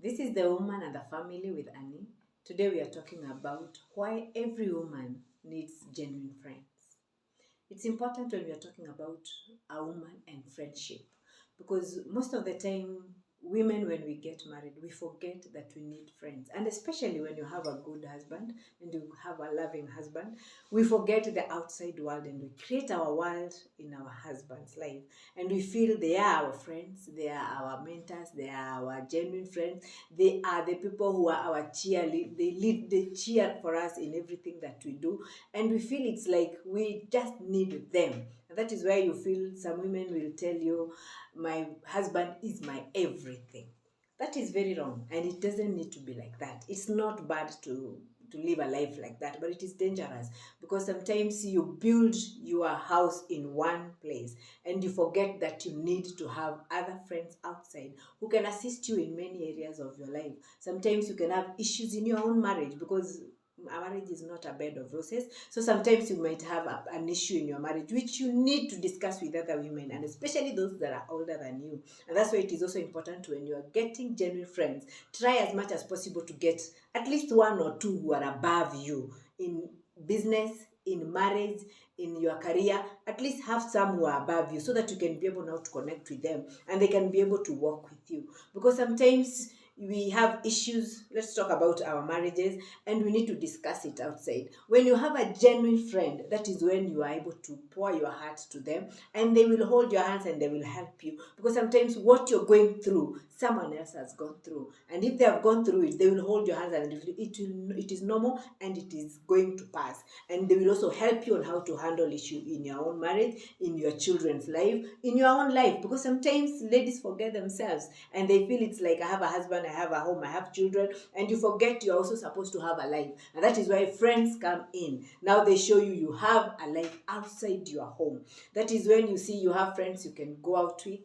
This is the Woman and the Family with Annie. Today we are talking about why every woman needs genuine friends. It's important when we are talking about a woman and friendship because most of the time, women, when we get married, we forget that we need friends. And especially when you have a good husband and you have a loving husband, we forget the outside world and we create our world in our husband's life. And we feel they are our friends, they are our mentors, they are our genuine friends, they are the people who are our cheerlead, they cheer for us in everything that we do, and we feel it's like we just need them. And that is why you feel some women will tell you, my husband is my everything. That is very wrong, and it doesn't need to be like that. It's not bad to live a life like that, but it is dangerous because sometimes you build your house in one place and you forget that you need to have other friends outside who can assist you in many areas of your life. Sometimes you can have issues in your own marriage because a marriage is not a bed of roses. So sometimes you might have an issue in your marriage which you need to discuss with other women, and especially those that are older than you. And that's why it is also important, when you are getting genuine friends, try as much as possible to get at least one or two who are above you in business, in marriage, in your career. At least have some who are above you so that you can be able now to connect with them and they can be able to work with you. Because sometimes we have issues. Let's talk about our marriages, and we need to discuss it outside. When you have a genuine friend, that is when you are able to pour your heart to them, and they will hold your hands and they will help you, because sometimes what you're going through, someone else has gone through, and if they have gone through it, they will hold your hands, and it is normal and it is going to pass. And they will also help you on how to handle issue in your own marriage, in your children's life, in your own life. Because sometimes ladies forget themselves and they feel it's like, I have a husband, I have a home, I have children, and you forget you're also supposed to have a life. And that is why friends come in. Now they show you you have a life outside your home. That is when you see you have friends you can go out with,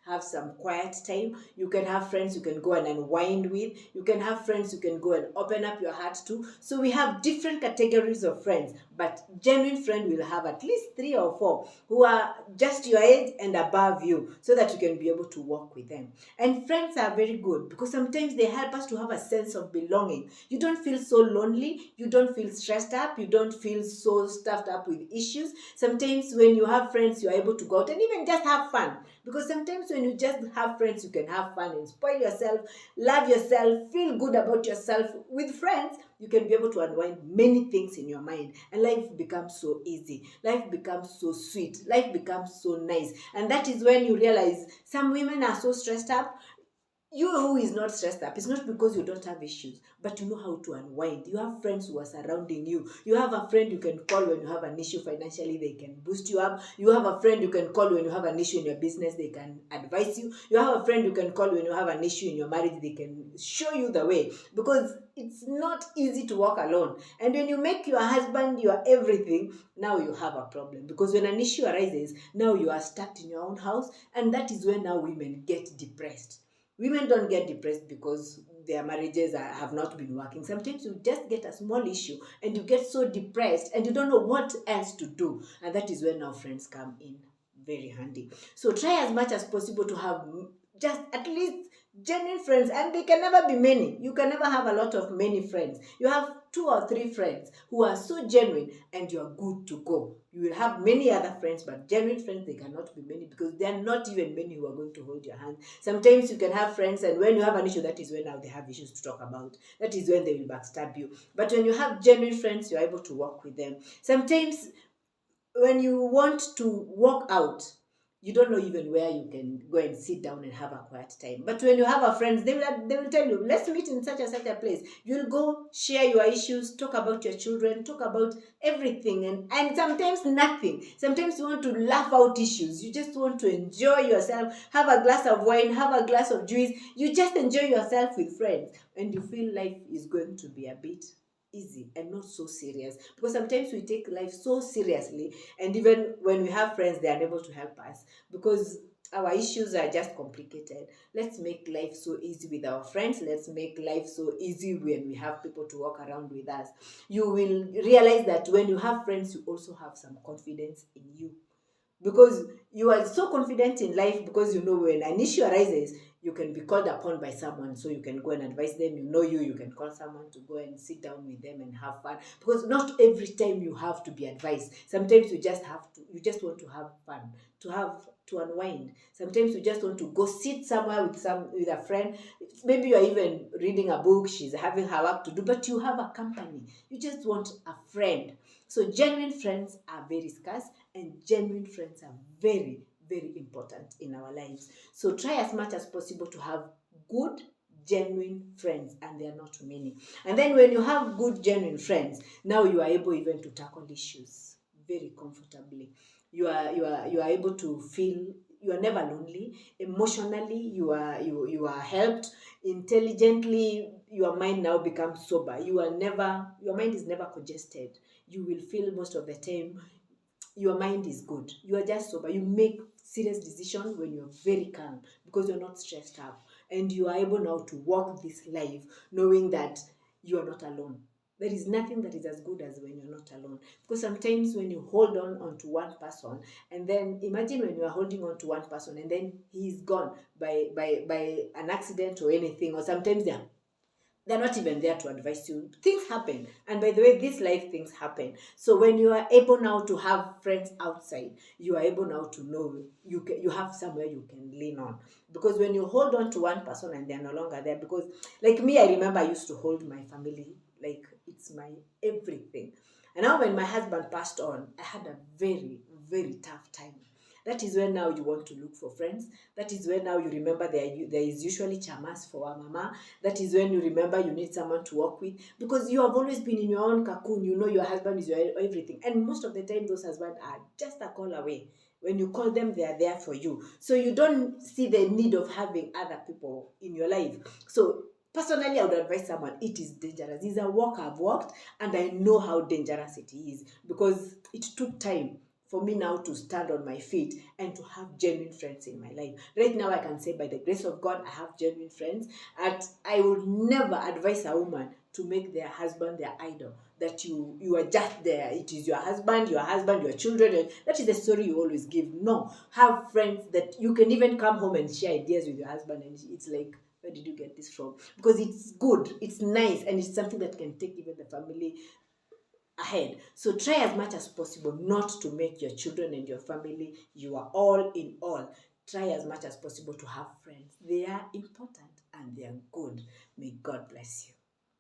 have some quiet time. You can have friends you can go and unwind with. You can have friends you can go and open up your heart to. So we have different categories of friends, but genuine friend will have at least 3 or 4 who are just your age and above you, so that you can be able to work with them. And friends are very good because sometimes they help us to have a sense of belonging. You don't feel so lonely, you don't feel stressed up, you don't feel so stuffed up with issues. Sometimes when you have friends, you're able to go out and even just have fun, because sometimes when you just have friends, you can have fun and spoil yourself, love yourself, feel good about yourself. With friends, you can be able to unwind many things in your mind, and life becomes so easy, life becomes so sweet, life becomes so nice. And that is when you realize some women are so stressed up. You who is not stressed up, it's not because you don't have issues, but you know how to unwind. You have friends who are surrounding you. You have a friend you can call when you have an issue financially, they can boost you up. You have a friend you can call when you have an issue in your business, they can advise you. You have a friend you can call when you have an issue in your marriage, they can show you the way, because it's not easy to walk alone. And when you make your husband your everything, now you have a problem, because when an issue arises, now you are stuck in your own house, and that is when now women get depressed. Women don't get depressed because their marriages have not been working. Sometimes you just get a small issue and you get so depressed and you don't know what else to do. And that is when our friends come in very handy. So try as much as possible to have just at least genuine friends, and they can never be many. You can never have a lot of many friends. You have 2 or 3 friends who are so genuine and you are good to go. You will have many other friends, but genuine friends, they cannot be many, because there are not even many who are going to hold your hand. Sometimes you can have friends, and when you have an issue, that is when now they have issues to talk about. That is when they will backstab you. But when you have genuine friends, you're able to work with them. Sometimes when you want to walk out, you don't know even where you can go and sit down and have a quiet time. But when you have a friend, they will tell you, let's meet in such and such a place. You'll go share your issues, talk about your children, talk about everything, and sometimes nothing. Sometimes you want to laugh out issues. You just want to enjoy yourself, have a glass of wine, have a glass of juice. You just enjoy yourself with friends, and you feel life is going to be a bit easy and not so serious, because sometimes we take life so seriously, and even when we have friends, they are unable to help us because our issues are just complicated. Let's make life so easy with our friends. Let's make life so easy when we have people to walk around with us. You will realize that when you have friends, you also have some confidence in you. because you are so confident in life, because you know when an issue arises, you can be called upon by someone, so you can go and advise them. You can call someone to go and sit down with them and have fun, because not every time you have to be advised. Sometimes you just want to have fun, to unwind. Sometimes you just want to go sit somewhere with a friend. Maybe you're even reading a book, she's having her work to do, but you have a company. You just want a friend. So genuine friends are very scarce, and genuine friends are very, very important in our lives. So try as much as possible to have good, genuine friends, and they are not many. And then when you have good, genuine friends, now you are able even to tackle issues very comfortably. You are able to feel you are never lonely. Emotionally, you are helped. Intelligently, your mind now becomes sober. Your mind is never congested. You will feel most of the time your mind is good. You are just sober. You make serious decisions when you're very calm, because you're not stressed out, and you are able now to walk this life knowing that you are not alone. There is nothing that is as good as when you're not alone. Because sometimes when you hold on to one person, and then imagine when you are holding on to one person and then he is gone by an accident or anything, or sometimes they're not even there to advise you. Things happen. And by the way, this life things happen. So when you are able now to have friends outside, you are able now to know you have somewhere you can lean on. Because when you hold on to one person and they're no longer there, because like me, I remember I used to hold my family like it's my everything. And now when my husband passed on, I had a very, very tough time. That is when now you want to look for friends. That is when now you remember there is usually chamas for our mama. That is when you remember you need someone to work with, because you have always been in your own cocoon. You know your husband is your everything, and most of the time those husbands are just a call away. When you call them, they are there for you, so you don't see the need of having other people in your life. So personally, I would advise someone, it is dangerous. It's a walk I've walked, and I know how dangerous it is, because it took time for me now to stand on my feet and to have genuine friends in my life. Right now, I can say by the grace of God, I have genuine friends. And I would never advise a woman to make their husband their idol. That you are just there. It is your husband, your children. And that is the story you always give. No, have friends that you can even come home and share ideas with your husband. And it's like, where did you get this from? Because it's good, it's nice, and it's something that can take even the family ahead. So try as much as possible not to make your children and your family your all in all. Try as much as possible to have friends. They are important and they are good. May God bless you.